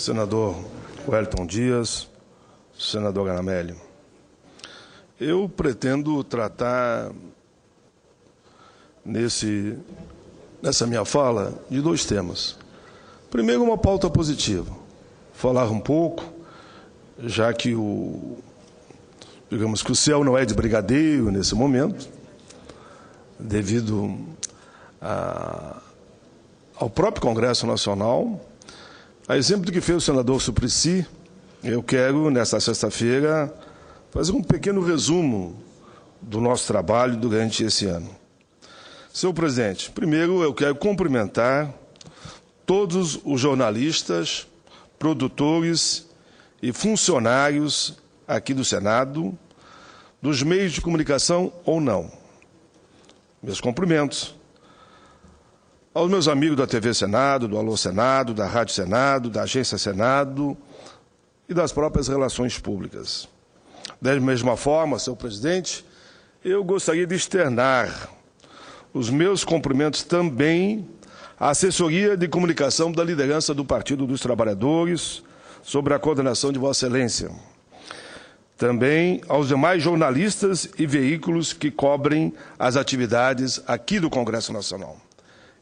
Senador Wellington Dias, senador Ganamelli, eu pretendo tratar nessa minha fala de dois temas. Primeiro, uma pauta positiva, falar um pouco, já que digamos que o céu não é de brigadeiro nesse momento, devido ao próprio Congresso Nacional. A exemplo do que fez o senador Suplicy, eu quero, nesta sexta-feira, fazer um pequeno resumo do nosso trabalho durante esse ano. Senhor presidente, primeiro eu quero cumprimentar todos os jornalistas, produtores e funcionários aqui do Senado, dos meios de comunicação ou não. Meus cumprimentos aos meus amigos da TV Senado, do Alô Senado, da Rádio Senado, da Agência Senado e das próprias relações públicas. Da mesma forma, senhor presidente, eu gostaria de externar os meus cumprimentos também à assessoria de comunicação da liderança do Partido dos Trabalhadores, sob a coordenação de Vossa Excelência. Também aos demais jornalistas e veículos que cobrem as atividades aqui do Congresso Nacional.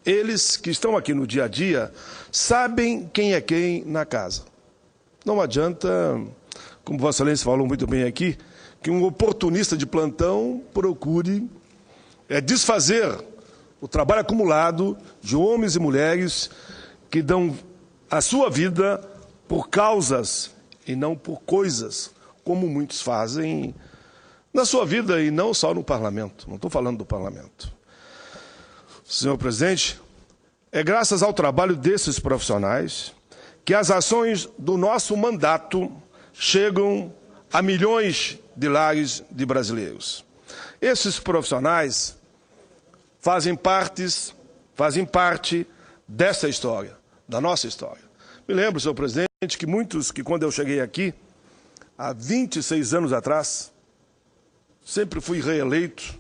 Eles que estão aqui no dia a dia sabem quem é quem na casa. Não adianta, como Vossa Excelência falou muito bem aqui, que um oportunista de plantão procure desfazer o trabalho acumulado de homens e mulheres que dão a sua vida por causas e não por coisas, como muitos fazem na sua vida e não só no parlamento. Não estou falando do parlamento. Senhor presidente, é graças ao trabalho desses profissionais que as ações do nosso mandato chegam a milhões de lares de brasileiros. Esses profissionais fazem parte dessa história, da nossa história. Me lembro, senhor presidente, que muitos que quando eu cheguei aqui, há 26 anos atrás, sempre fui reeleito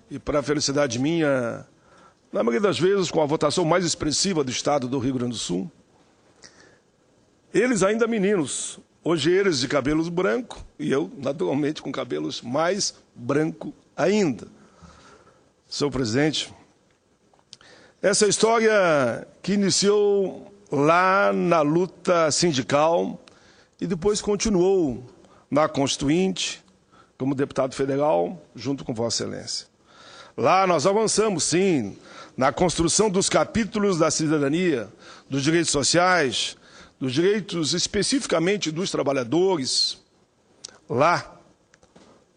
e, para a felicidade minha, na maioria das vezes, com a votação mais expressiva do estado do Rio Grande do Sul, eles ainda meninos, hoje eles de cabelos brancos, e eu, naturalmente, com cabelos mais branco ainda. Senhor presidente, essa história que iniciou lá na luta sindical e depois continuou na Constituinte, como deputado federal, junto com Vossa Excelência. Lá nós avançamos, sim, na construção dos capítulos da cidadania, dos direitos sociais, dos direitos especificamente dos trabalhadores, lá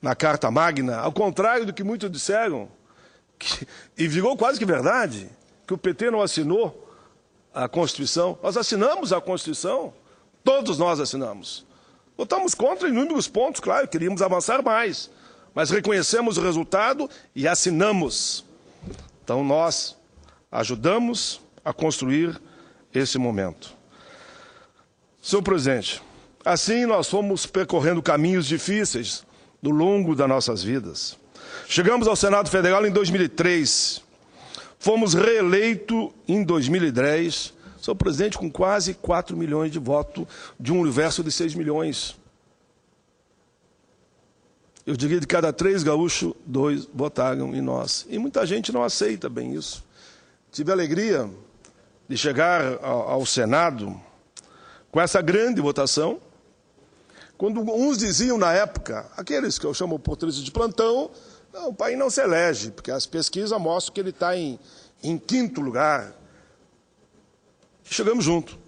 na Carta Magna, ao contrário do que muitos disseram, e virou quase que verdade, que o PT não assinou a Constituição. Nós assinamos a Constituição, todos nós assinamos. Votamos contra inúmeros pontos, claro, queríamos avançar mais, mas reconhecemos o resultado e assinamos. Então, nós ajudamos a construir esse momento. Senhor presidente, assim nós fomos percorrendo caminhos difíceis ao longo das nossas vidas. Chegamos ao Senado Federal em 2003, fomos reeleitos em 2010, senhor presidente, com quase 4 milhões de votos de um universo de 6 milhões. Eu diria de cada 3 gaúchos, 2 votaram em nós. E muita gente não aceita bem isso. Tive a alegria de chegar ao Senado com essa grande votação, quando uns diziam na época, aqueles que eu chamo oportunistas de plantão, não, o país não se elege, porque as pesquisas mostram que ele está em 5º lugar. Chegamos junto.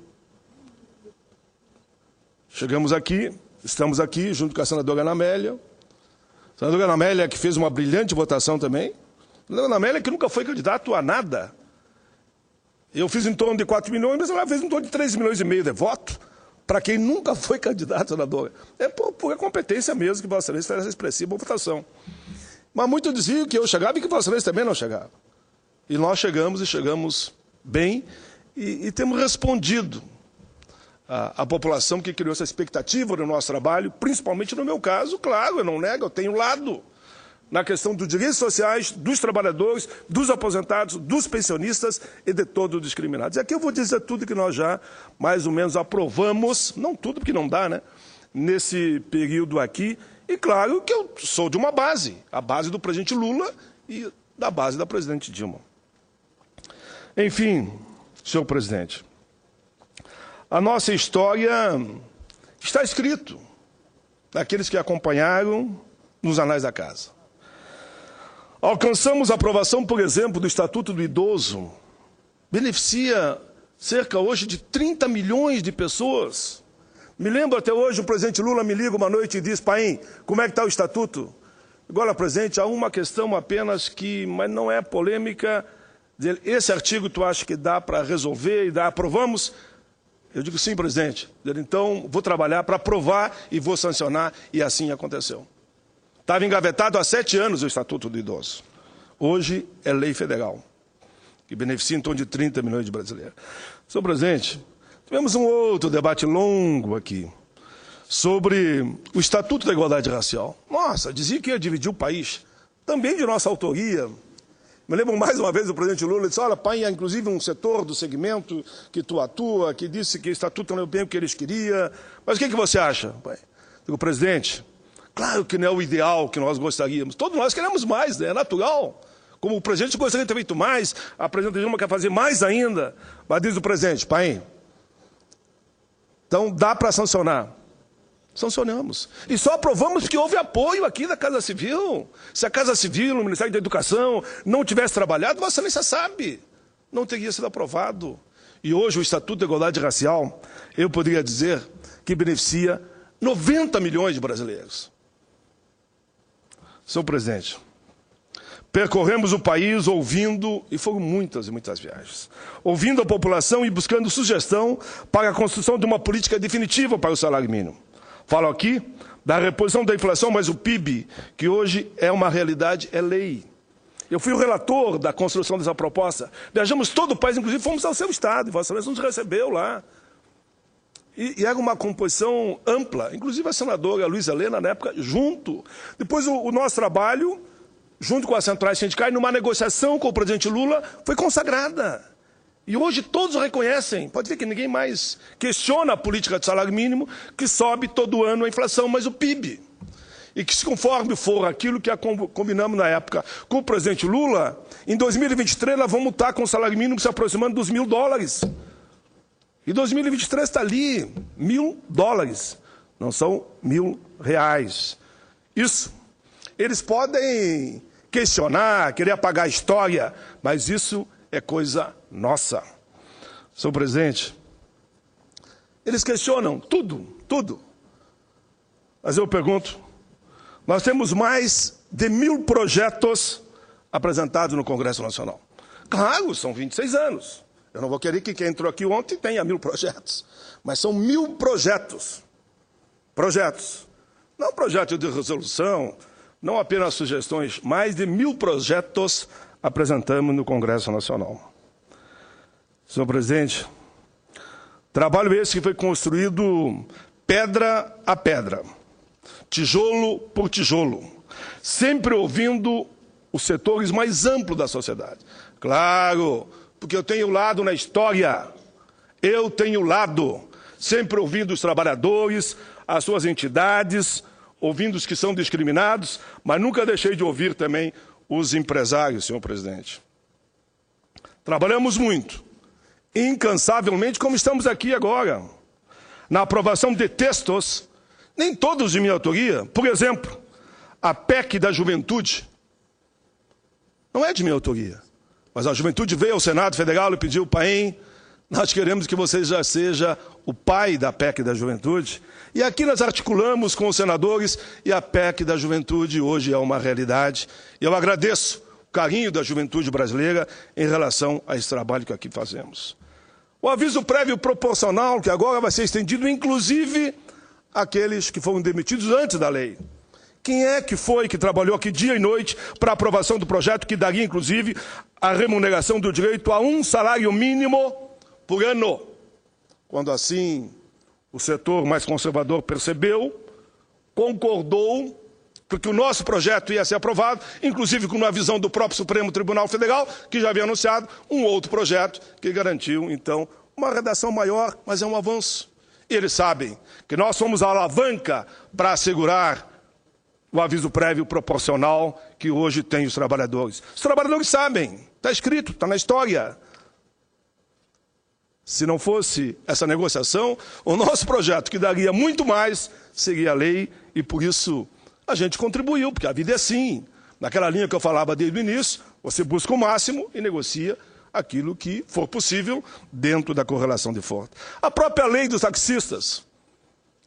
Chegamos aqui, estamos aqui junto com a senadora Ana Amélia. A senadora Ana Amélia, que fez uma brilhante votação também. A senadora Ana Amélia, que nunca foi candidato a nada. Eu fiz em torno de 4 milhões, mas ela fez em torno de 3,5 milhões de votos, para quem nunca foi candidato, senadora. É por competência mesmo que Vossa Excelência fez essa expressiva votação. Mas muitos diziam que eu chegava e que Vossa Excelência também não chegava. E nós chegamos, e chegamos bem, e temos respondido à população que criou essa expectativa no nosso trabalho, principalmente no meu caso, claro, eu não nego, eu tenho lado. na questão dos direitos sociais, dos trabalhadores, dos aposentados, dos pensionistas e de todos os discriminados. E aqui eu vou dizer tudo que nós já, mais ou menos, aprovamos, não tudo, porque não dá, né? Nesse período aqui. E claro que eu sou de uma base, a base do presidente Lula e da base da presidente Dilma. Enfim, senhor presidente, a nossa história está escrito daqueles que acompanharam nos anais da casa. Alcançamos a aprovação, por exemplo, do Estatuto do Idoso. Beneficia cerca hoje de 30 milhões de pessoas. Me lembro até hoje, o presidente Lula me liga uma noite e diz: Paim, como é que está o Estatuto? Agora, presidente, há uma questão apenas que, mas não é polêmica. Esse artigo tu acha que dá para resolver e aprovamos? Eu digo: sim, presidente. Então, vou trabalhar para aprovar e vou sancionar, e assim aconteceu. Estava engavetado há 7 anos o Estatuto do Idoso. Hoje é lei federal, que beneficia em torno de 30 milhões de brasileiros. Senhor presidente, tivemos um outro debate longo aqui sobre o Estatuto da Igualdade Racial. Nossa, dizia que ia dividir o país, também de nossa autoria. Me lembro mais uma vez do presidente Lula, disse: olha, pai, há inclusive um setor do segmento que tu atua, que disse que o Estatuto não é bem o que eles queriam. Mas o que você acha, pai? Digo: presidente, claro que não é o ideal que nós gostaríamos. Todos nós queremos mais, né? É natural. Como o presidente gostaria de ter feito mais, a presidente Dilma quer fazer mais ainda. Mas diz o presidente: pai, então dá para sancionar. Sancionamos. E só aprovamos porque houve apoio aqui da Casa Civil. Se a Casa Civil, o Ministério da Educação, não tivesse trabalhado, Vossa Excelência sabe, não teria sido aprovado. E hoje o Estatuto da Igualdade Racial, eu poderia dizer que beneficia 90 milhões de brasileiros. Senhor presidente, percorremos o país ouvindo, e foram muitas e muitas viagens, ouvindo a população e buscando sugestão para a construção de uma política definitiva para o salário mínimo. Falo aqui da reposição da inflação, mas o PIB, que hoje é uma realidade, é lei. Eu fui o relator da construção dessa proposta. Viajamos todo o país, inclusive fomos ao seu estado, e Vossa Excelência nos recebeu lá. E era uma composição ampla, inclusive a senadora Luiza Helena, na época, junto. Depois o nosso trabalho, junto com as centrais sindicais, numa negociação com o presidente Lula, foi consagrada. E hoje todos reconhecem, pode ver que ninguém mais questiona a política de salário mínimo, que sobe todo ano a inflação, mas o PIB. E que, se conforme for aquilo que combinamos na época com o presidente Lula, em 2023 nós vamos estar com o salário mínimo se aproximando dos $1.000. E 2023 está ali, $1.000, não são R$1.000. Isso. Eles podem questionar, querer apagar a história, mas isso é coisa nossa. Senhor presidente, eles questionam tudo. Mas eu pergunto, nós temos mais de 1.000 projetos apresentados no Congresso Nacional. Claro, são 26 anos. Eu não vou querer que quem entrou aqui ontem tenha 1.000 projetos. Mas são 1.000 projetos. Projetos. Não projeto de resolução, não apenas sugestões, mais de 1.000 projetos apresentamos no Congresso Nacional. Senhor presidente, trabalho esse que foi construído pedra a pedra, tijolo por tijolo, sempre ouvindo os setores mais amplos da sociedade. Claro, porque eu tenho lado na história, eu tenho lado, sempre ouvindo os trabalhadores, as suas entidades, ouvindo os que são discriminados, mas nunca deixei de ouvir também os empresários, senhor presidente. Trabalhamos muito, incansavelmente, como estamos aqui agora, na aprovação de textos, nem todos de minha autoria. Por exemplo, a PEC da Juventude, não é de minha autoria, mas a Juventude veio ao Senado Federal e pediu: Paim, nós queremos que você já seja o pai da PEC da Juventude. E aqui nós articulamos com os senadores e a PEC da Juventude hoje é uma realidade. E eu agradeço o carinho da juventude brasileira em relação a esse trabalho que aqui fazemos. O aviso prévio proporcional, que agora vai ser estendido, inclusive, àqueles que foram demitidos antes da lei. Quem é que foi que trabalhou aqui dia e noite para a aprovação do projeto que daria, inclusive, a remuneração do direito a um salário mínimo por ano? Quando assim o setor mais conservador percebeu, concordou porque o nosso projeto ia ser aprovado, inclusive com uma visão do próprio Supremo Tribunal Federal, que já havia anunciado um outro projeto que garantiu, então, uma redação maior, mas é um avanço. E eles sabem que nós somos a alavanca para assegurar o aviso prévio proporcional que hoje tem os trabalhadores. Os trabalhadores sabem, está escrito, está na história. Se não fosse essa negociação, o nosso projeto, que daria muito mais, seria lei, e por isso a gente contribuiu, porque a vida é assim. Naquela linha que eu falava desde o início, você busca o máximo e negocia aquilo que for possível dentro da correlação de força. A própria lei dos taxistas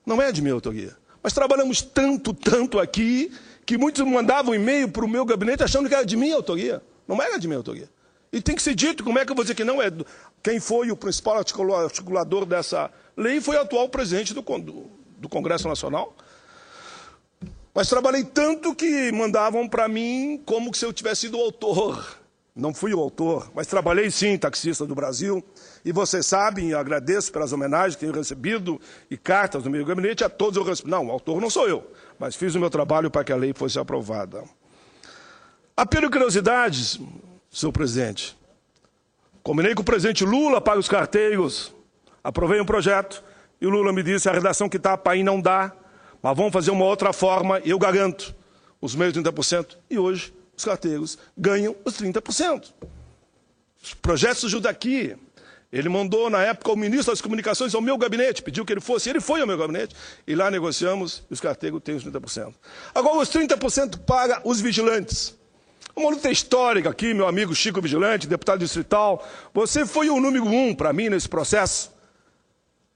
não é de minha autoria. Mas trabalhamos tanto aqui, que muitos mandavam e-mail para o meu gabinete achando que era de minha autoria. Não era de minha autoria. E tem que ser dito, como é que eu vou dizer que não é? Quem foi o principal articulador dessa lei foi o atual presidente do Congresso Nacional. Mas trabalhei tanto que mandavam para mim como se eu tivesse sido o autor. Não fui o autor, mas trabalhei sim, taxista do Brasil. E vocês sabem, eu agradeço pelas homenagens que tenho recebido e cartas do meu gabinete, a todos eu respondo. Não, o autor não sou eu, mas fiz o meu trabalho para que a lei fosse aprovada. Apelo curiosidades, senhor presidente. Combinei com o presidente Lula para os carteiros, aprovei um projeto, e o Lula me disse, a redação que está aí não dá, mas vamos fazer uma outra forma, e eu garanto os meios 30%, e hoje os carteiros ganham os 30%. Os projetos surgiram daqui. Ele mandou, na época, o ministro das Comunicações ao meu gabinete, pediu que ele fosse, ele foi ao meu gabinete, e lá negociamos, e os carteiros têm os 30%. Agora, os 30% para os vigilantes. Uma luta histórica aqui, meu amigo Chico Vigilante, deputado distrital. Você foi o número 1 para mim nesse processo.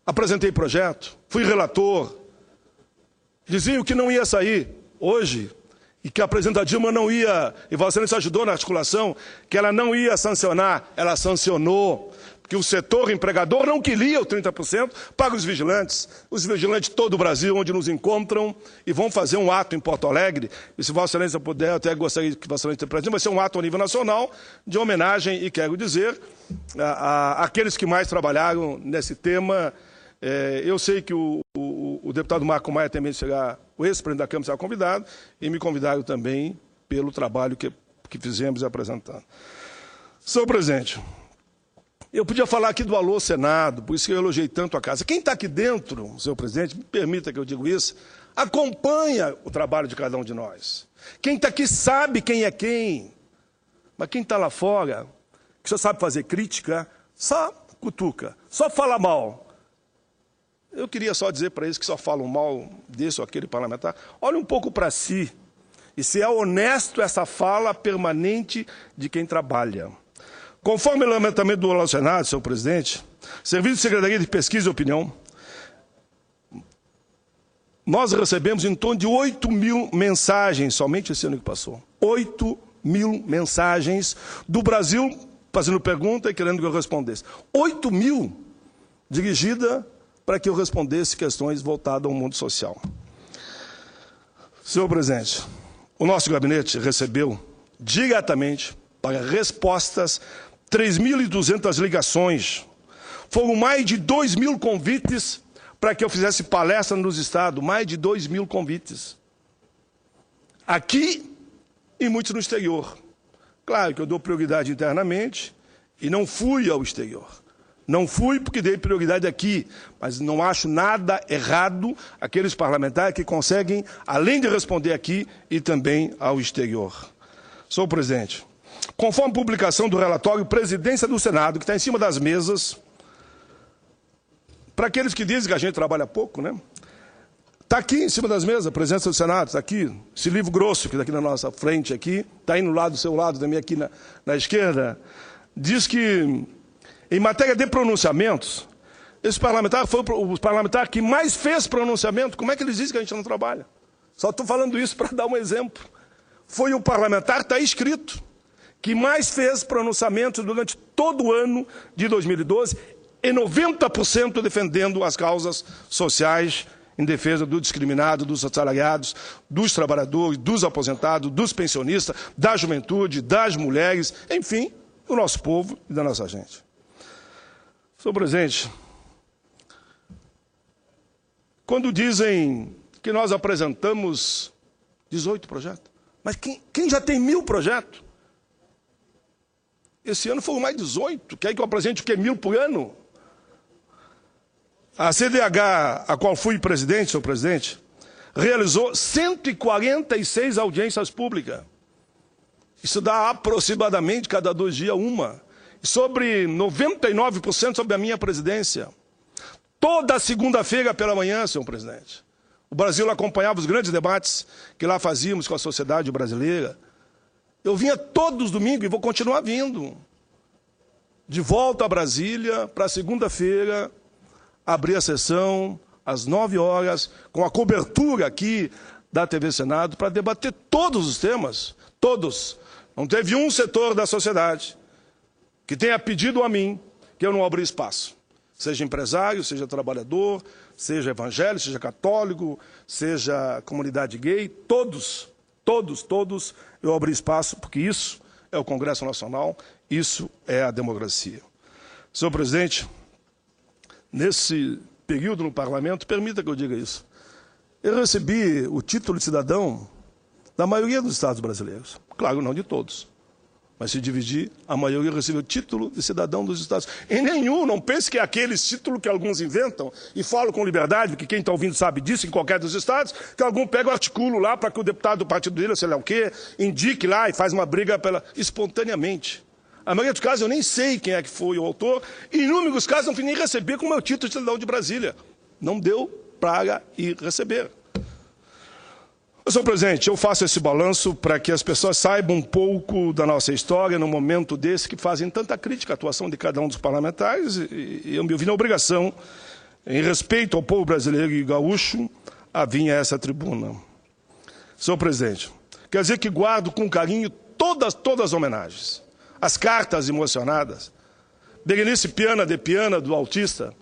Apresentei projeto, fui relator. Diziam que não ia sair hoje, e que a presidenta Dilma não ia, e Vossa Excelência ajudou na articulação, que ela não ia sancionar, ela sancionou, porque o setor empregador não queria o 30% para os vigilantes de todo o Brasil, onde nos encontram, e vão fazer um ato em Porto Alegre, e se Vossa Excelência puder, eu até gostaria que Vossa Excelência presente, vai ser um ato a nível nacional, de homenagem, e quero dizer, àqueles que mais trabalharam nesse tema. Eu sei que o deputado Marco Maia também será, o ex-presidente da Câmara será convidado, e me convidaram também pelo trabalho que fizemos e apresentando. Senhor presidente, eu podia falar aqui do Alô Senado, por isso que eu elogiei tanto a casa. Quem está aqui dentro, senhor presidente, me permita que eu diga isso, acompanha o trabalho de cada um de nós. Quem está aqui sabe quem é quem, mas quem está lá fora, que só sabe fazer crítica, só cutuca, só fala mal. Eu queria só dizer para eles que só falam mal desse ou aquele parlamentar, olhe um pouco para si, e se é honesto essa fala permanente de quem trabalha. Conforme o levantamento do Alô Senado, senhor presidente, Serviço de Secretaria de Pesquisa e Opinião, nós recebemos em torno de 8.000 mensagens, somente esse ano que passou. 8.000 mensagens do Brasil, fazendo pergunta e querendo que eu respondesse. 8.000 dirigida para que eu respondesse questões voltadas ao mundo social. Senhor presidente, o nosso gabinete recebeu diretamente para respostas 3.200 ligações. Foram mais de 2.000 convites para que eu fizesse palestra nos estados, mais de 2.000 convites. Aqui e muitos no exterior. Claro que eu dou prioridade internamente e não fui ao exterior. Não fui porque dei prioridade aqui, mas não acho nada errado aqueles parlamentares que conseguem, além de responder aqui, e também ao exterior. Senhor presidente, conforme a publicação do relatório Presidência do Senado, que está em cima das mesas, para aqueles que dizem que a gente trabalha pouco, né? Está aqui em cima das mesas, a Presidência do Senado, está aqui, esse livro grosso que está aqui na nossa frente, aqui, está aí no lado do seu lado, também aqui na esquerda, diz que em matéria de pronunciamentos, esse parlamentar foi o parlamentar que mais fez pronunciamento. Como é que eles dizem que a gente não trabalha? Só estou falando isso para dar um exemplo. Foi o parlamentar, está escrito, que mais fez pronunciamentos durante todo o ano de 2012, e 90% defendendo as causas sociais em defesa do discriminado, dos assalariados, dos trabalhadores, dos aposentados, dos pensionistas, da juventude, das mulheres, enfim, do nosso povo e da nossa gente. Senhor presidente, quando dizem que nós apresentamos 18 projetos. Mas quem já tem 1000 projetos? Esse ano foram mais 18. Quer que eu apresente o que? 1000 por ano? A CDH, a qual fui presidente, senhor presidente, realizou 146 audiências públicas. Isso dá aproximadamente, cada 2 dias, uma. Sobre 99% sobre a minha presidência. Toda segunda-feira pela manhã, senhor presidente. O Brasil acompanhava os grandes debates que lá fazíamos com a sociedade brasileira. Eu vinha todos os domingos e vou continuar vindo. De volta a Brasília, para segunda-feira, abrir a sessão às 9 horas, com a cobertura aqui da TV Senado, para debater todos os temas, todos. Não teve um setor da sociedade que tenha pedido a mim que eu não abra espaço. Seja empresário, seja trabalhador, seja evangélico, seja católico, seja comunidade gay, todos eu abri espaço, porque isso é o Congresso Nacional, isso é a democracia. Senhor presidente, nesse período no parlamento, permita que eu diga isso. Eu recebi o título de cidadão da maioria dos estados brasileiros. Claro, não de todos. Mas se dividir, a maioria recebeu o título de cidadão dos estados. E nenhum, não pense que é aqueles títulos que alguns inventam e falam com liberdade, porque quem está ouvindo sabe disso, em qualquer dos estados, que algum pega o articulo lá para que o deputado do partido dele, sei lá o quê, indique lá e faz uma briga espontaneamente. A maioria dos casos eu nem sei quem é que foi o autor, e em inúmeros casos não fui nem receber com o meu título de cidadão de Brasília. Não deu para ir receber. Senhor presidente, eu faço esse balanço para que as pessoas saibam um pouco da nossa história num momento desse que fazem tanta crítica à atuação de cada um dos parlamentares, e eu me vi na obrigação, em respeito ao povo brasileiro e gaúcho, a vir a essa tribuna. Senhor presidente, quer dizer que guardo com carinho todas as homenagens, as cartas emocionadas, Berenice Piana de Piana, do autista,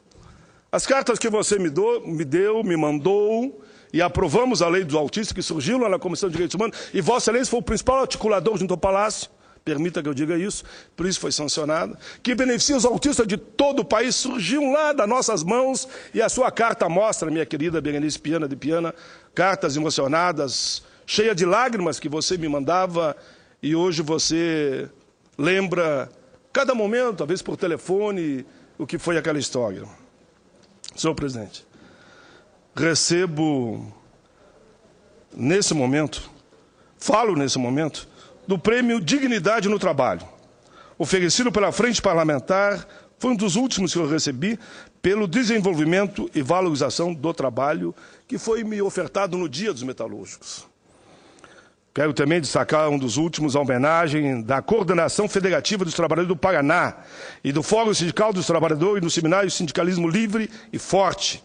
as cartas que você me mandou, e aprovamos a lei dos autistas, que surgiu lá na Comissão de Direitos Humanos, e Vossa Excelência foi o principal articulador junto ao Palácio, permita que eu diga isso, por isso foi sancionada, que beneficia os autistas de todo o país, surgiu lá das nossas mãos, e a sua carta mostra, minha querida Berenice Piana de Piana, cartas emocionadas, cheia de lágrimas que você me mandava, e hoje você lembra, cada momento, talvez por telefone, o que foi aquela história. Senhor presidente, falo nesse momento, do Prêmio Dignidade no Trabalho, oferecido pela Frente Parlamentar, foi um dos últimos que eu recebi, pelo desenvolvimento e valorização do trabalho, que foi me ofertado no Dia dos Metalúrgicos. Quero também destacar um dos últimos, a homenagem da Coordenação Federativa dos Trabalhadores do Paraná e do Fórum Sindical dos Trabalhadores no Seminário Sindicalismo Livre e Forte,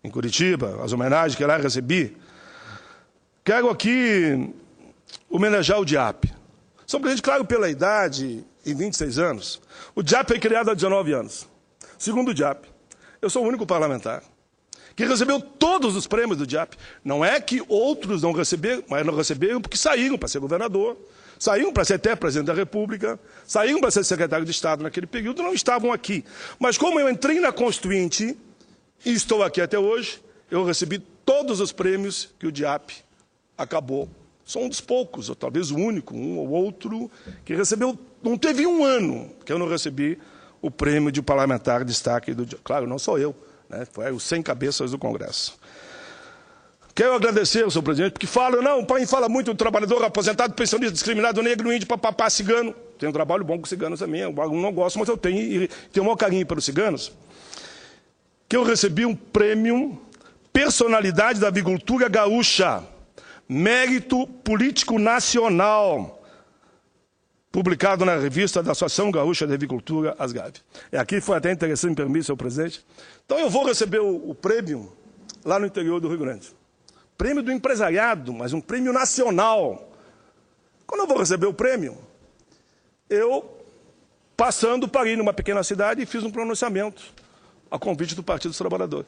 em Curitiba, as homenagens que lá recebi. Quero aqui homenagear o DIAP. São presidente, claro, pela idade, em 26 anos. O DIAP foi criado há 19 anos. Segundo o DIAP, eu sou o único parlamentar que recebeu todos os prêmios do DIAP. Não é que outros não receberam, mas não receberam porque saíram para ser governador, saíram para ser até presidente da República, saíram para ser secretário de Estado naquele período, não estavam aqui. Mas como eu entrei na Constituinte e estou aqui até hoje, eu recebi todos os prêmios que o DIAP acabou. Sou um dos poucos, ou talvez o único, um ou outro, que recebeu, não teve um ano que eu não recebi o prêmio de parlamentar de destaque do DIAP. Claro, não sou eu, né? Foi os 100 cabeças do Congresso. Quero agradecer, senhor presidente, porque o pai fala muito do trabalhador aposentado, pensionista, discriminado, negro, índio, papapá, cigano. Tenho um trabalho bom com ciganos também, eu não gosto, mas eu tenho, e tenho o maior carinho pelos ciganos. Que eu recebi um prêmio Personalidade da Avicultura Gaúcha, Mérito Político Nacional, publicado na revista da Associação Gaúcha de Avicultura, ASGAV. Aqui foi até interessante, me permite, senhor presidente. Então eu vou receber o prêmio lá no interior do Rio Grande. Prêmio do empresariado, mas um prêmio nacional. Quando eu vou receber o prêmio, eu, passando, parei numa pequena cidade e fiz um pronunciamento a convite do Partido dos Trabalhadores.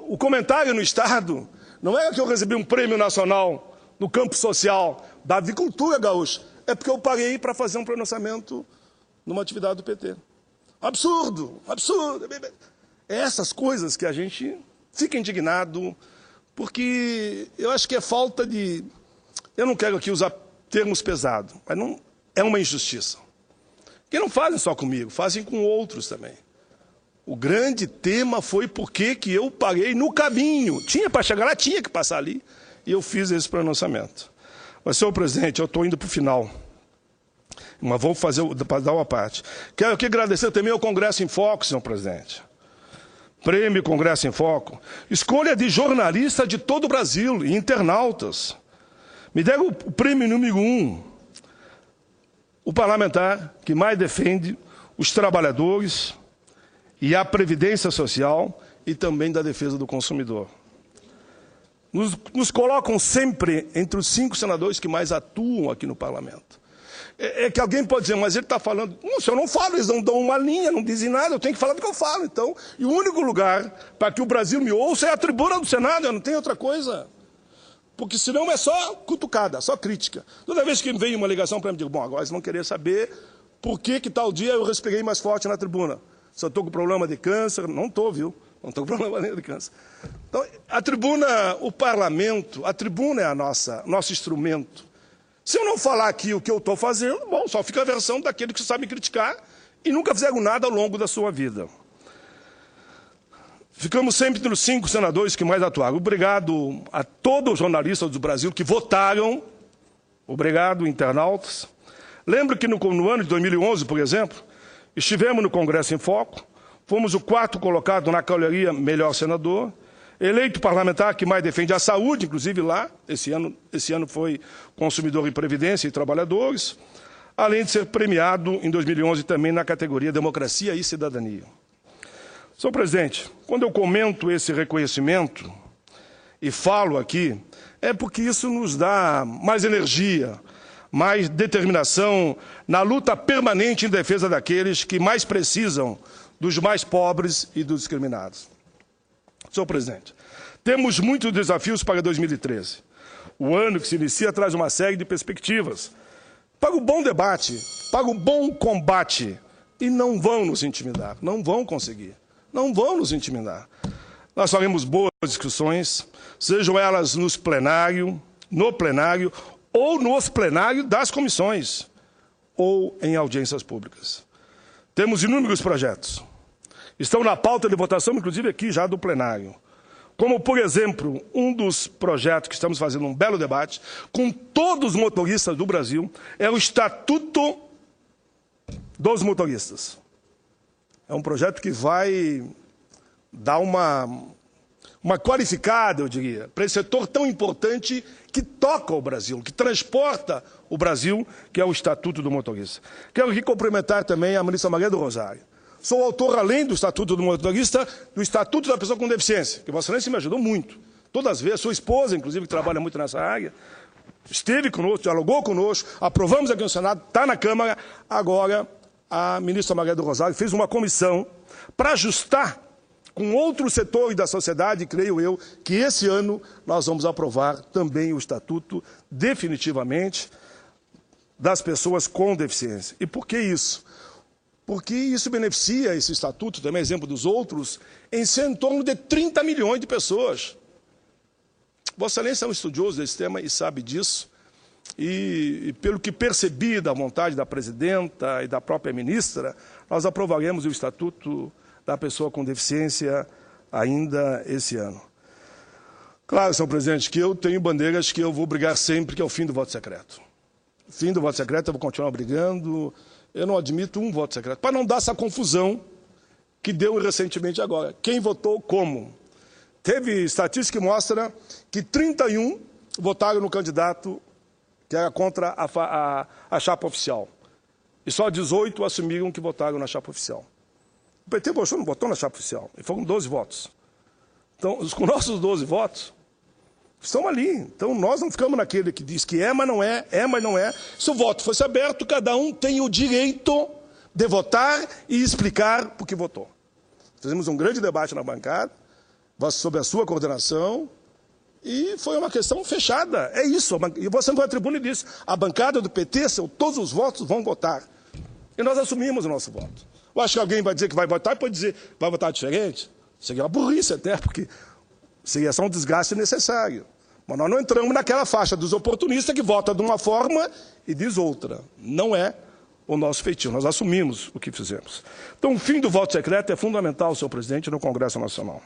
O comentário no Estado não é que eu recebi um prêmio nacional no campo social da avicultura gaúcha, é porque eu parei para fazer um pronunciamento numa atividade do PT. Absurdo, absurdo. É essas coisas que a gente fica indignado, porque eu acho que é falta de... Eu não quero aqui usar termos pesados, mas não é uma injustiça. Que não fazem só comigo, fazem com outros também. O grande tema foi por que eu parei no caminho. Tinha para chegar lá, tinha que passar ali. E eu fiz esse pronunciamento. Mas, senhor presidente, eu estou indo para o final. Mas vou fazer para dar uma parte. Quero aqui agradecer também ao Congresso em Foco, senhor presidente. Prêmio Congresso em Foco. Escolha de jornalistas de todo o Brasil e internautas. Me deram o prêmio número 1. O parlamentar que mais defende os trabalhadores e a previdência social e também da defesa do consumidor. Nos colocam sempre entre os 5 senadores que mais atuam aqui no parlamento. É que alguém pode dizer, mas ele está falando... Não, se eu não falo, eles não dão uma linha, não dizem nada, eu tenho que falar do que eu falo. Então, e o único lugar para que o Brasil me ouça é a tribuna do Senado, eu não tenho outra coisa. Porque senão é só cutucada, só crítica. Toda vez que vem uma ligação para mim, eu digo, bom, agora eles vão querer saber por que tal dia eu respirei mais forte na tribuna. Se eu estou com problema de câncer, não estou, viu? Não estou com problema nenhum de câncer. Então, a tribuna, o parlamento, a tribuna é nosso instrumento. Se eu não falar aqui o que eu estou fazendo, bom, só fica a versão daquele que sabe criticar e nunca fizeram nada ao longo da sua vida. Ficamos sempre entre os 5 senadores que mais atuaram. Obrigado a todos os jornalistas do Brasil que votaram. Obrigado, internautas. Lembro que no ano de 2011, por exemplo, estivemos no Congresso em Foco, fomos o 4º colocado na categoria Melhor Senador, eleito parlamentar que mais defende a saúde, inclusive lá, esse ano foi Consumidor e Previdência e Trabalhadores, além de ser premiado em 2011 também na categoria Democracia e Cidadania. Senhor presidente, quando eu comento esse reconhecimento e falo aqui, é porque isso nos dá mais energia, mais determinação na luta permanente em defesa daqueles que mais precisam, dos mais pobres e dos discriminados. Senhor presidente, temos muitos desafios para 2013. O ano que se inicia traz uma série de perspectivas para o bom debate, para o bom combate, e não vão nos intimidar, não vão conseguir, não vão nos intimidar. Nós faremos boas discussões, sejam elas no plenário ou nos plenários das comissões, ou em audiências públicas. Temos inúmeros projetos. Estão na pauta de votação, inclusive aqui já do plenário. Como, por exemplo, um dos projetos que estamos fazendo um belo debate, com todos os motoristas do Brasil, é o Estatuto dos Motoristas. É um projeto que vai dar uma qualificada, eu diria, para esse setor tão importante que toca o Brasil, que transporta o Brasil, que é o Estatuto do Motorista. Quero aqui cumprimentar também a ministra Maria do Rosário. Sou autor, além do Estatuto do Motorista, do Estatuto da Pessoa com Deficiência, que Vossa Excelência me ajudou muito. Todas as vezes, sua esposa, inclusive, que trabalha muito nessa área, esteve conosco, dialogou conosco, aprovamos aqui no Senado, está na Câmara. Agora, a ministra Maria do Rosário fez uma comissão para ajustar com outros setores da sociedade, creio eu, que esse ano nós vamos aprovar também o Estatuto, definitivamente, das pessoas com deficiência. E por que isso? Porque isso beneficia, esse Estatuto, também exemplo dos outros, em torno de 30 milhões de pessoas. Vossa Excelência é um estudioso desse tema e sabe disso. E pelo que percebi da vontade da presidenta e da própria ministra, nós aprovaremos o Estatuto da Pessoa com Deficiência ainda esse ano. Claro, senhor presidente, que eu tenho bandeiras que eu vou brigar sempre, que é o fim do voto secreto. Fim do voto secreto, eu vou continuar brigando. Eu não admito um voto secreto, para não dar essa confusão que deu recentemente agora. Quem votou como? Teve estatística que mostra que 31 votaram no candidato que era contra a chapa oficial. E só 18 assumiram que votaram na chapa oficial. O PT não votou na chapa oficial, e foram 12 votos. Então, com nossos 12 votos, estão ali. Então, nós não ficamos naquele que diz que é, mas não é, mas não é. Se o voto fosse aberto, cada um tem o direito de votar e explicar por que votou. Fizemos um grande debate na bancada, sob a sua coordenação, e foi uma questão fechada. É isso. E você foi à tribuna e disse, a bancada do PT, todos os votos vão votar. E nós assumimos o nosso voto. Eu acho que alguém vai dizer que vai votar e pode dizer, vai votar diferente. Isso aqui é uma burrice até, porque Seria só um desgaste necessário. Mas nós não entramos naquela faixa dos oportunistas que vota de uma forma e diz outra. Não é o nosso feitio. Nós assumimos o que fizemos. Então, o fim do voto secreto é fundamental, senhor presidente, no Congresso Nacional.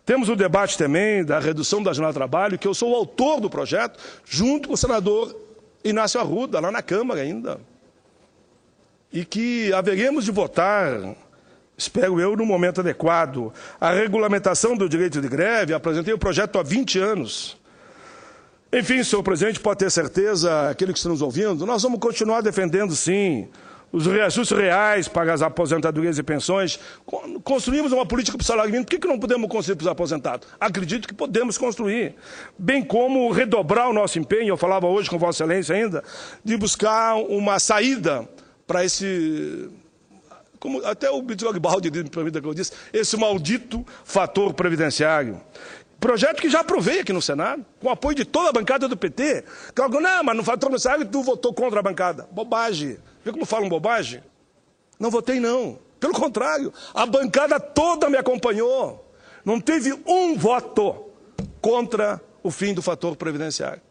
Temos o debate também da redução da jornada de trabalho, que eu sou o autor do projeto, junto com o senador Inácio Arruda, lá na Câmara ainda. E que haveremos de votar, espero eu, no momento adequado, a regulamentação do direito de greve. Apresentei o projeto há 20 anos. Enfim, senhor presidente, pode ter certeza, aquele que está nos ouvindo, nós vamos continuar defendendo, sim, os reajustes reais para as aposentadorias e pensões. Construímos uma política para o salário mínimo. Por que não podemos construir para os aposentados? Acredito que podemos construir. Bem como redobrar o nosso empenho, eu falava hoje com Vossa Excelência ainda, de buscar uma saída para esse, como até o Garibaldi disse, esse maldito fator previdenciário. Projeto que já aprovei aqui no Senado, com o apoio de toda a bancada do PT. Que algo, não, mas no fator previdenciário tu votou contra a bancada. Bobagem. Vê como falam bobagem? Não votei, não. Pelo contrário, a bancada toda me acompanhou. Não teve um voto contra o fim do fator previdenciário.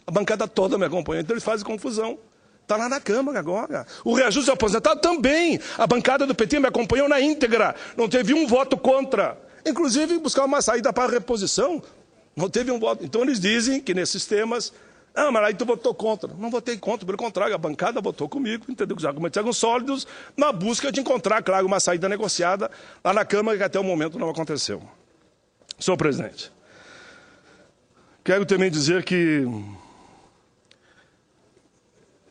A bancada toda me acompanhou. Então eles fazem confusão. Está lá na Câmara agora. O reajuste aposentado também. A bancada do PT me acompanhou na íntegra. Não teve um voto contra. Inclusive, buscar uma saída para a reposição. Não teve um voto. Então, eles dizem que nesses temas... Ah, mas aí tu votou contra. Não votei contra, pelo contrário, a bancada votou comigo, entendeu? Os argumentos eram sólidos, na busca de encontrar, claro, uma saída negociada lá na Câmara, que até o momento não aconteceu. Senhor presidente, quero também dizer que...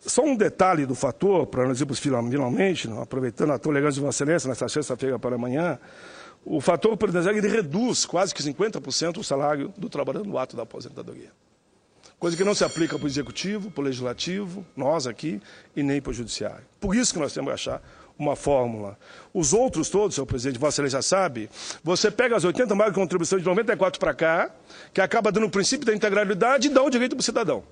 Só um detalhe do fator, para nós irmos finalmente, aproveitando a tolerância de Vossa Excelência, nesta sexta-feira para amanhã, o fator previdenciário ele reduz quase que 50% o salário do trabalhador no ato da aposentadoria. Coisa que não se aplica para o Executivo, para o Legislativo, nós aqui, e nem para o Judiciário. Por isso que nós temos que achar uma fórmula. Os outros todos, senhor presidente, Vossa Excelência já sabe, você pega as 80 maiores contribuições de 94 para cá, que acaba dando o princípio da integralidade e dá o direito para o cidadão.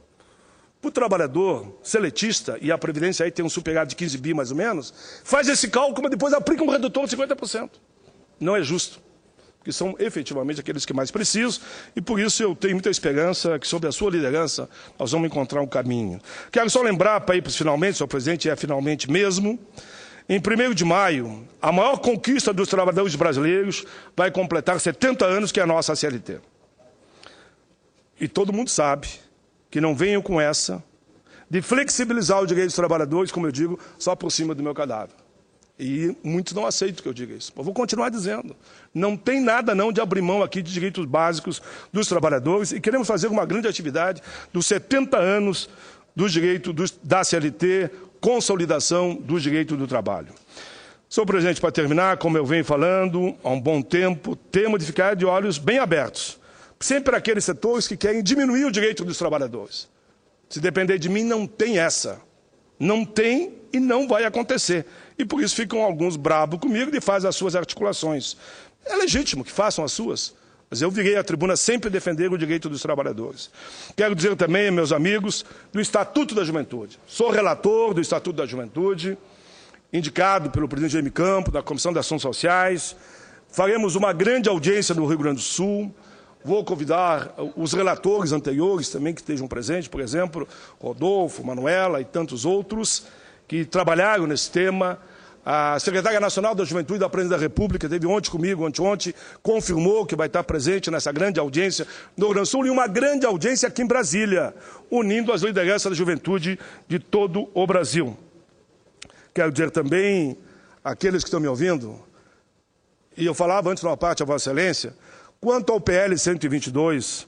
Para o trabalhador seletista, e a Previdência aí tem um superávit de 15 bi mais ou menos, faz esse cálculo, mas depois aplica um redutor de 50%. Não é justo, porque são efetivamente aqueles que mais precisam, e por isso eu tenho muita esperança que, sob a sua liderança, nós vamos encontrar um caminho. Quero só lembrar, para ir para os finalmente, senhor presidente, é finalmente mesmo, em 1º de maio, a maior conquista dos trabalhadores brasileiros vai completar 70 anos, que é a nossa CLT. E todo mundo sabe que não venham com essa de flexibilizar o direito dos trabalhadores, como eu digo, só por cima do meu cadáver. E muitos não aceitam que eu diga isso. Eu vou continuar dizendo. Não tem nada não de abrir mão aqui de direitos básicos dos trabalhadores e queremos fazer uma grande atividade dos 70 anos do direito da CLT, consolidação do direito do trabalho. Senhor presidente, para terminar, como eu venho falando há um bom tempo, temos de ficar de olhos bem abertos. Sempre aqueles setores que querem diminuir o direito dos trabalhadores. Se depender de mim, não tem essa. Não tem e não vai acontecer. E por isso ficam alguns brabos comigo e fazem as suas articulações. É legítimo que façam as suas, mas eu virei à tribuna sempre defender o direito dos trabalhadores. Quero dizer também, meus amigos, do Estatuto da Juventude. Sou relator do Estatuto da Juventude, indicado pelo presidente Jaime Campos, da Comissão de Ações Sociais. Faremos uma grande audiência no Rio Grande do Sul. Vou convidar os relatores anteriores também que estejam presentes, por exemplo, Rodolfo, Manuela e tantos outros, que trabalharam nesse tema. A secretária nacional da Juventude da Presidência da República esteve ontem comigo, anteontem, confirmou que vai estar presente nessa grande audiência no Rio Grande do Sul e uma grande audiência aqui em Brasília, unindo as lideranças da juventude de todo o Brasil. Quero dizer também, àqueles que estão me ouvindo, e eu falava antes numa parte a Vossa Excelência, quanto ao PL 122,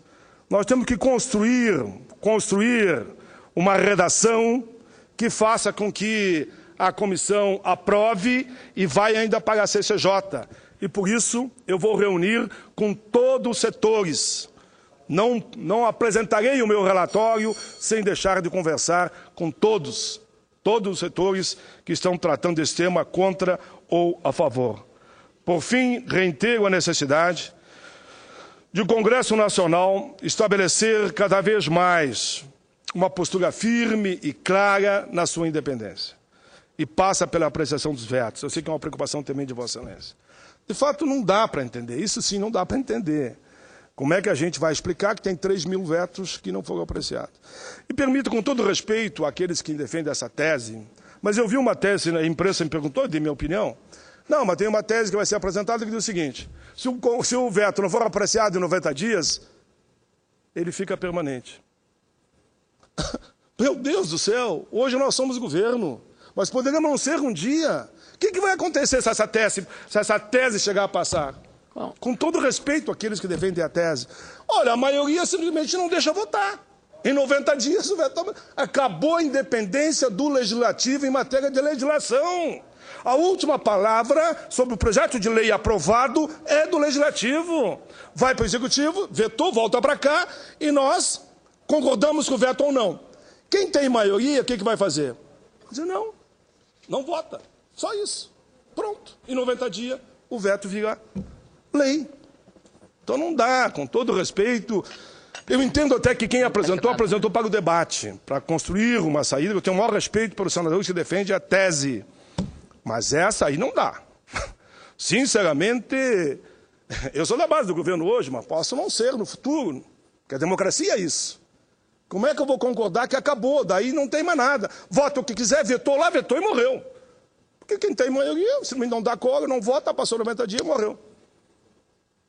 nós temos que construir uma redação que faça com que a comissão aprove e vai ainda para a CCJ. E por isso eu vou reunir com todos os setores. Não apresentarei o meu relatório sem deixar de conversar com todos os setores que estão tratando desse tema contra ou a favor. Por fim, reitero a necessidade de o Congresso Nacional estabelecer cada vez mais uma postura firme e clara na sua independência. E passa pela apreciação dos vetos. Eu sei que é uma preocupação também de Vossa Excelência. De fato, não dá para entender. Isso sim, não dá para entender. Como é que a gente vai explicar que tem 3.000 vetos que não foram apreciados? E permito, com todo respeito àqueles que defendem essa tese, mas eu vi uma tese, a imprensa me perguntou, dei minha opinião. Não, mas tem uma tese que vai ser apresentada que diz o seguinte: se o veto não for apreciado em 90 dias, ele fica permanente. Meu Deus do céu, hoje nós somos governo, mas poderia não ser um dia. O que vai acontecer se essa tese chegar a passar? Bom, com todo respeito àqueles que defendem a tese. Olha, a maioria simplesmente não deixa votar. Em 90 dias, o veto acabou a independência do legislativo em matéria de legislação. A última palavra sobre o projeto de lei aprovado é do legislativo. Vai para o executivo, vetou, volta para cá e nós concordamos com o veto ou não. Quem tem maioria, o que vai fazer? Vai dizer não vota. Só isso. Pronto. Em 90 dias, o veto vira lei. Então não dá, com todo respeito. Eu entendo até que quem apresentou para o debate, para construir uma saída. Eu tenho o maior respeito pelos senadores que defendem a tese. Mas essa aí não dá. Sinceramente, eu sou da base do governo hoje, mas posso não ser no futuro. Porque a democracia é isso. Como é que eu vou concordar que acabou? Daí não tem mais nada. Vota o que quiser, vetou lá, vetou e morreu. Porque quem tem maioria, se não dá coro, não vota, passou 90 dias e morreu.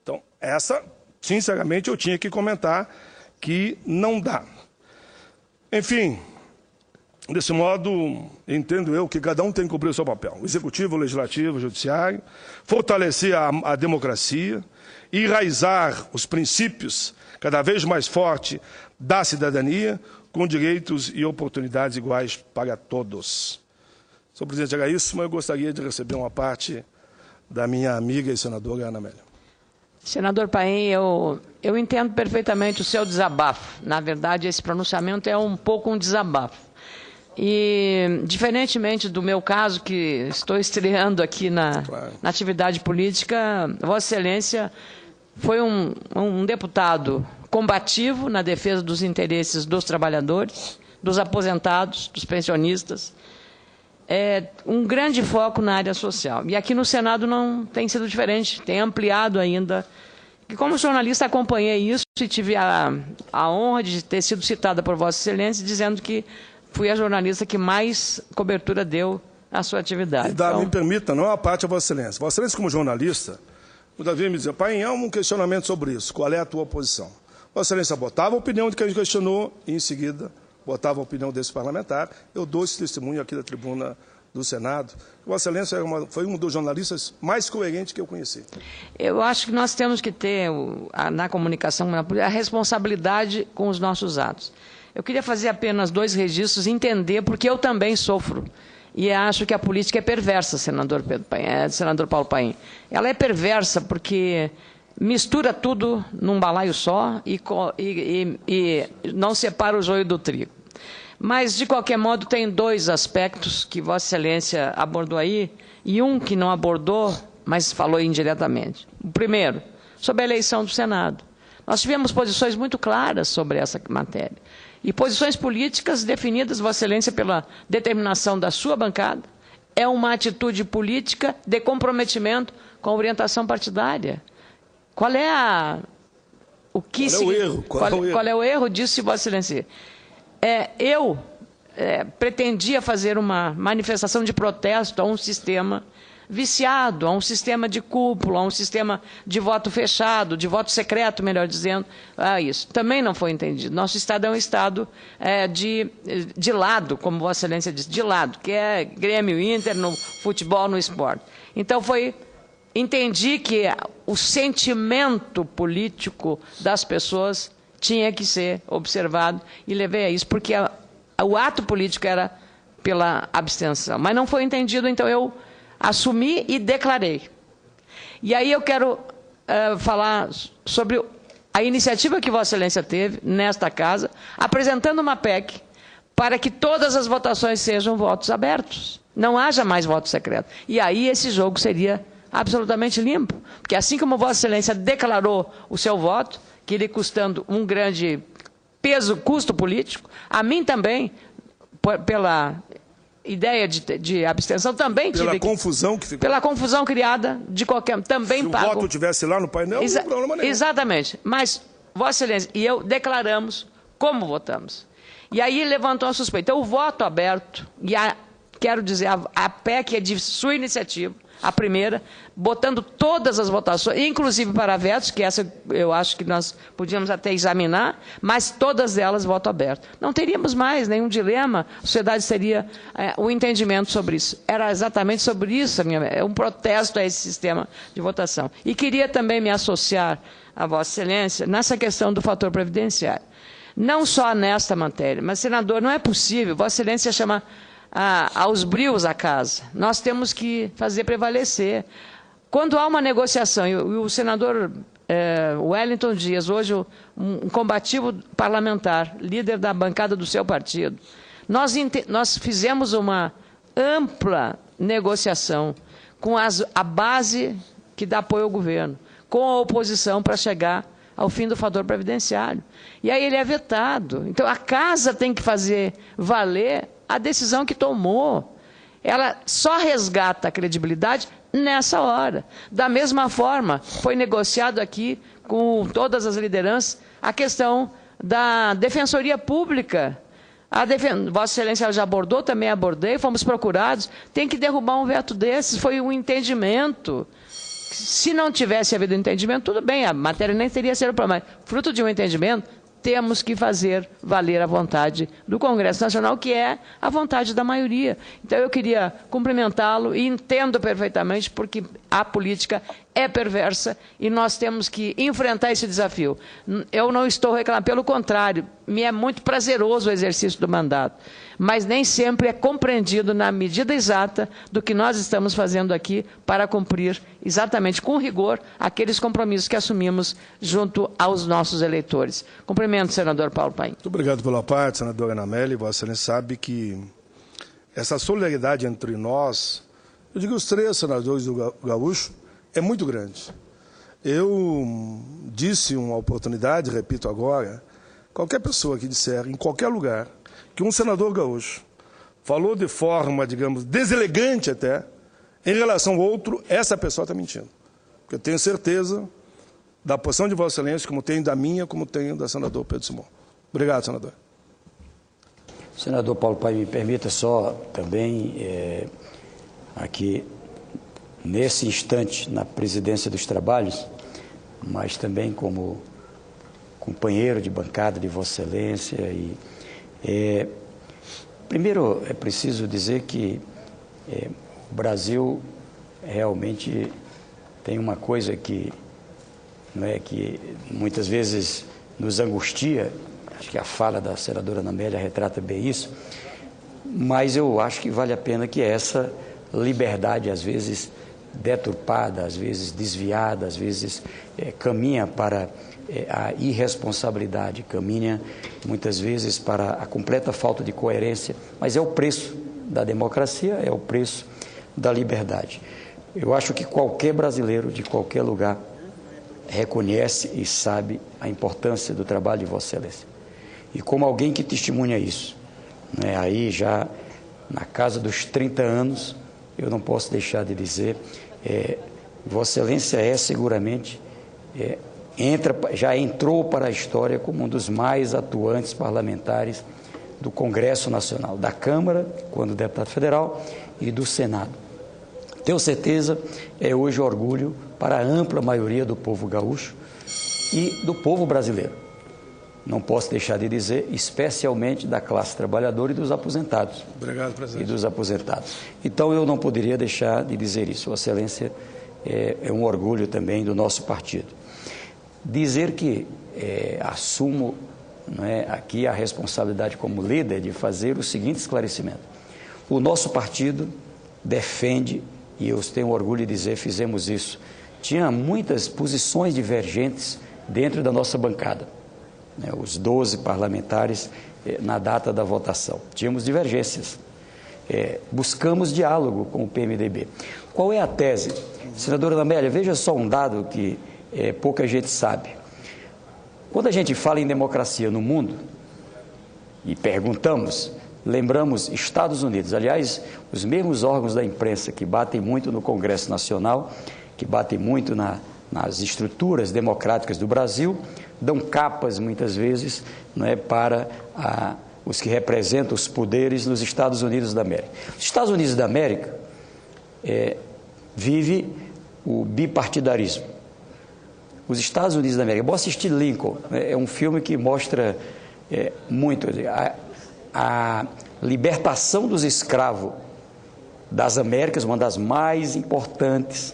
Então, essa, sinceramente, eu tinha que comentar que não dá. Enfim, desse modo, entendo eu que cada um tem que cumprir o seu papel. O executivo, o legislativo, o judiciário, fortalecer a democracia, enraizar os princípios cada vez mais fortes da cidadania, com direitos e oportunidades iguais para todos. Senhor presidente, era isso, mas eu gostaria de receber uma parte da minha amiga e senadora Ana Amélia. Senador Paim, eu entendo perfeitamente o seu desabafo. Na verdade, esse pronunciamento é um pouco um desabafo. E, diferentemente do meu caso, que estou estreando aqui na atividade política, Vossa Excelência foi um deputado combativo na defesa dos interesses dos trabalhadores, dos aposentados, dos pensionistas. Um grande foco na área social. E aqui no Senado não tem sido diferente, tem ampliado ainda. E como jornalista acompanhei isso e tive a honra de ter sido citada por Vossa Excelência, dizendo que fui a jornalista que mais cobertura deu à sua atividade. Então, me permita, não é a parte a Vossa Excelência. Vossa Excelência, como jornalista, muitas vezes me dizia: Paim, há um questionamento sobre isso, qual é a tua posição? Vossa Excelência botava a opinião de quem questionou e, em seguida, botava a opinião desse parlamentar. Eu dou esse testemunho aqui da tribuna do Senado. Vossa Excelência foi um dos jornalistas mais coerentes que eu conheci. Eu acho que nós temos que ter, na comunicação, a responsabilidade com os nossos atos. Eu queria fazer apenas 2 registros e entender, porque eu também sofro. E acho que a política é perversa, senador Paulo Paim. Ela é perversa porque mistura tudo num balaio só e não separa o joio do trigo. Mas, de qualquer modo, tem 2 aspectos que Vossa Excelência abordou aí, e um que não abordou, mas falou indiretamente. O primeiro, sobre a eleição do Senado. Nós tivemos posições muito claras sobre essa matéria. E posições políticas definidas, Vossa Excelência, pela determinação da sua bancada. É uma atitude política de comprometimento com a orientação partidária. Qual é o erro disso, Vossa Excelência? Eu pretendia fazer uma manifestação de protesto a um sistema viciado, a um sistema de cúpula, a um sistema de voto fechado, de voto secreto, melhor dizendo. Isso também não foi entendido. Nosso Estado é um Estado de lado, como Vossa Excelência disse, de lado, que é Grêmio, Inter, no futebol, no esporte. Então, entendi que o sentimento político das pessoas tinha que ser observado e levei a isso, porque o ato político era pela abstenção. Mas não foi entendido, então eu assumi e declarei. E aí eu quero falar sobre a iniciativa que Vossa Excelência teve nesta casa, apresentando uma PEC para que todas as votações sejam votos abertos. Não haja mais voto secreto. E aí esse jogo seria absolutamente limpo. Porque assim como Vossa Excelência declarou o seu voto, que lhe custando um grande custo político, a mim também, pela ideia de abstenção, também tive... Pela confusão que ficou. Pela confusão criada, de qualquer... Também Se pago... o voto tivesse lá no painel, não tem problema nenhum. Exatamente. Mas, Vossa Excelência e eu declaramos como votamos. E aí levantou a suspeita. Então, o voto aberto, quero dizer, a PEC é de sua iniciativa, a primeira, botando todas as votações, inclusive para vetos, que essa eu acho que nós podíamos até examinar, mas todas elas voto aberto. Não teríamos mais nenhum dilema, a sociedade teria um entendimento sobre isso. Era exatamente sobre isso, um protesto a esse sistema de votação. E queria também me associar a Vossa Excelência nessa questão do fator previdenciário. Não só nesta matéria, mas, senador, não é possível, Vossa Excelência chama aos brios a casa. Nós temos que fazer prevalecer. Quando há uma negociação, e o senador Wellington Dias, hoje um combativo parlamentar, líder da bancada do seu partido, nós fizemos uma ampla negociação com a base que dá apoio ao governo, com a oposição para chegar ao fim do fator previdenciário. E aí ele é vetado. Então, a casa tem que fazer valer a decisão que tomou. Ela só resgata a credibilidade nessa hora. Da mesma forma, foi negociado aqui com todas as lideranças a questão da Defensoria Pública. Vossa Excelência já abordou, também abordei, fomos procurados. Tem que derrubar um veto desses, foi um entendimento. Se não tivesse havido entendimento, tudo bem, a matéria nem teria sido problema. Fruto de um entendimento, temos que fazer valer a vontade do Congresso Nacional, que é a vontade da maioria. Então, eu queria cumprimentá-lo e entendo perfeitamente porque a política é perversa e nós temos que enfrentar esse desafio. Eu não estou reclamando, pelo contrário, me é muito prazeroso o exercício do mandato, mas nem sempre é compreendido na medida exata do que nós estamos fazendo aqui para cumprir exatamente com rigor aqueles compromissos que assumimos junto aos nossos eleitores. Cumprimento, senador Paulo Paim. Muito obrigado pela parte, senadora Ana Amélia. Vossa Excelência sabe que essa solidariedade entre nós, eu digo os três senadores do Gaúcho, é muito grande. Eu disse uma oportunidade, repito agora, qualquer pessoa que disser, em qualquer lugar, que um senador gaúcho falou de forma, digamos, deselegante até, em relação ao outro, essa pessoa está mentindo. Porque eu tenho certeza da posição de Vossa Excelência, como tenho da minha, como tenho da senadora Pedro Simão. Obrigado, senador. Senador Paulo Paim, me permita só também, aqui, nesse instante, na presidência dos trabalhos, mas também como companheiro de bancada de Vossa Excelência. Primeiro, é preciso dizer que o Brasil realmente tem uma coisa que, que muitas vezes nos angustia, acho que a fala da senadora Ana Amélia retrata bem isso, mas eu acho que vale a pena que essa liberdade, às vezes deturpada, às vezes desviada, às vezes caminha para a irresponsabilidade, caminha muitas vezes para a completa falta de coerência, mas é o preço da democracia, é o preço da liberdade. Eu acho que qualquer brasileiro, de qualquer lugar, reconhece e sabe a importância do trabalho de Vossa Excelência. E como alguém que testemunha isso, aí já na casa dos 30 anos, eu não posso deixar de dizer, Vossa Excelência é seguramente, já entrou para a história como um dos mais atuantes parlamentares do Congresso Nacional, da Câmara, quando deputado federal, e do Senado. Tenho certeza, é hoje orgulho para a ampla maioria do povo gaúcho e do povo brasileiro. Não posso deixar de dizer, especialmente da classe trabalhadora e dos aposentados. Obrigado, presidente. E dos aposentados. Então, eu não poderia deixar de dizer isso. Vossa Excelência é um orgulho também do nosso partido. Dizer que assumo aqui a responsabilidade como líder de fazer o seguinte esclarecimento. O nosso partido defende, e eu tenho orgulho de dizer, fizemos isso, tinha muitas posições divergentes dentro da nossa bancada. Os 12 parlamentares na data da votação. Tínhamos divergências. Buscamos diálogo com o PMDB. Qual é a tese? Senadora Ana Amélia, veja só um dado que pouca gente sabe. Quando a gente fala em democracia no mundo e perguntamos, lembramos Estados Unidos. Aliás, os mesmos órgãos da imprensa que batem muito no Congresso Nacional, que batem muito nas estruturas democráticas do Brasil, dão capas, muitas vezes, não é, para os que representam os poderes nos Estados Unidos da América. Os Estados Unidos da América vive o bipartidarismo. Os Estados Unidos da América, eu vou assistir Lincoln, é um filme que mostra muito a libertação dos escravos das Américas, uma das mais importantes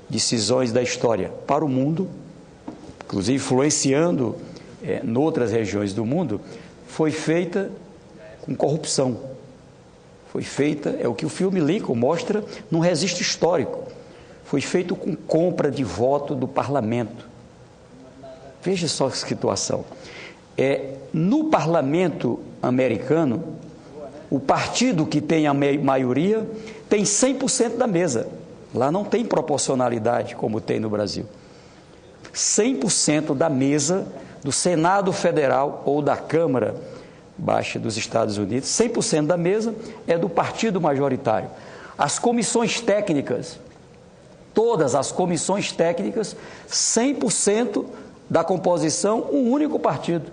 decisões da história para o mundo, inclusive influenciando em outras regiões do mundo, foi feita com corrupção. Foi feita, é o que o filme Lincoln mostra num registro histórico. Foi feito com compra de voto do parlamento. Veja só a situação. No parlamento americano, o partido que tem a maioria tem 100% da mesa. Lá não tem proporcionalidade como tem no Brasil. 100% da mesa do Senado Federal ou da Câmara Baixa dos Estados Unidos, 100% da mesa é do partido majoritário. As comissões técnicas, todas as comissões técnicas, 100% da composição, um único partido.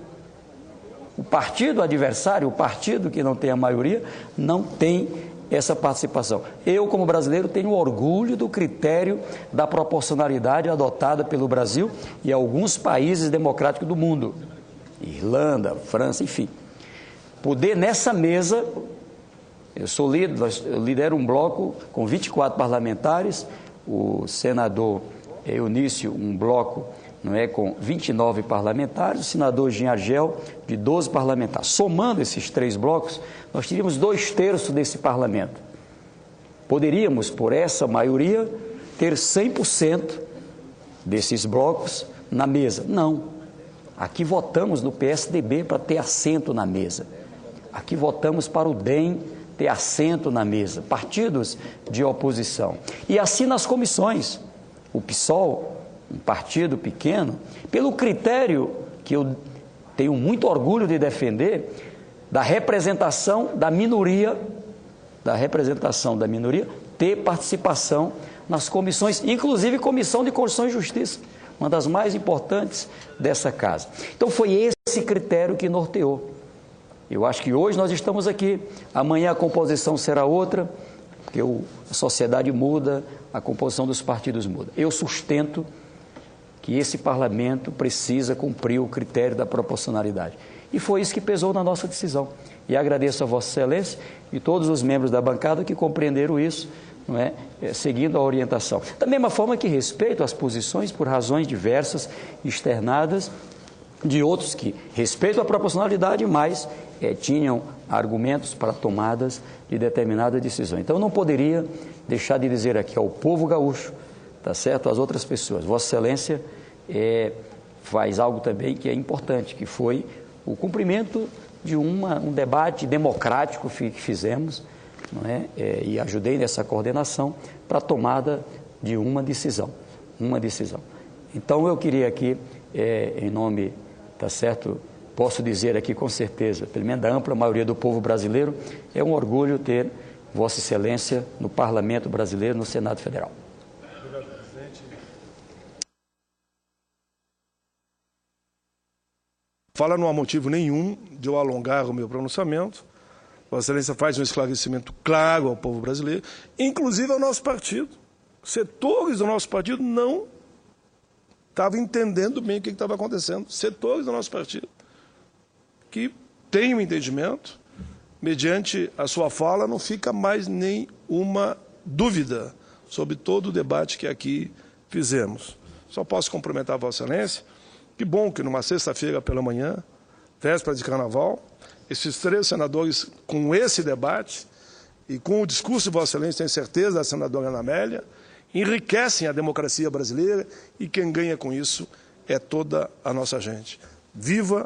O partido adversário, o partido que não tem a maioria, não tem essa participação. Eu, como brasileiro, tenho orgulho do critério da proporcionalidade adotada pelo Brasil e alguns países democráticos do mundo, Irlanda, França, enfim. Poder nessa mesa, eu lidero um bloco com 24 parlamentares, o senador Eunício, um bloco com 29 parlamentares, o senador Jean Argel, de 12 parlamentares. Somando esses 3 blocos, nós teríamos 2/3 desse parlamento. Poderíamos, por essa maioria, ter 100% desses blocos na mesa. Não. Aqui votamos no PSDB para ter assento na mesa. Aqui votamos para o DEM ter assento na mesa, partidos de oposição. E assim nas comissões, o PSOL, um partido pequeno, pelo critério que eu tenho muito orgulho de defender, da representação da minoria, ter participação nas comissões, inclusive Comissão de Constituição e Justiça, uma das mais importantes dessa casa. Então foi esse critério que norteou. Eu acho que hoje nós estamos aqui, amanhã a composição será outra, porque a sociedade muda, a composição dos partidos muda. Eu sustento que esse parlamento precisa cumprir o critério da proporcionalidade. E foi isso que pesou na nossa decisão. E agradeço a Vossa Excelência e todos os membros da bancada que compreenderam isso, seguindo a orientação. Da mesma forma que respeito as posições por razões diversas externadas de outros que respeitam a proporcionalidade, mas tinham argumentos para tomadas de determinada decisão. Então, eu não poderia deixar de dizer aqui ao povo gaúcho, tá certo, às outras pessoas, Vossa Excelência faz algo também que é importante, que foi o cumprimento de um debate democrático que fizemos, e ajudei nessa coordenação para a tomada de uma decisão. Então, eu queria aqui, em nome, tá certo, posso dizer aqui com certeza, pelo menos da ampla maioria do povo brasileiro, é um orgulho ter Vossa Excelência no Parlamento Brasileiro, no Senado Federal. Obrigado, presidente. Fala não há motivo nenhum de eu alongar o meu pronunciamento. Vossa Excelência faz um esclarecimento claro ao povo brasileiro, inclusive ao nosso partido. Setores do nosso partido não estavam entendendo bem o que estava acontecendo. Setores do nosso partido que têm um entendimento, mediante a sua fala, não fica mais nenhuma dúvida sobre todo o debate que aqui fizemos. Só posso cumprimentar a Vossa Excelência. Que bom que numa sexta-feira pela manhã, véspera de carnaval, esses 3 senadores, com esse debate e com o discurso de Vossa Excelência, tenho certeza, da senadora Ana Amélia, enriquecem a democracia brasileira e quem ganha com isso é toda a nossa gente. Viva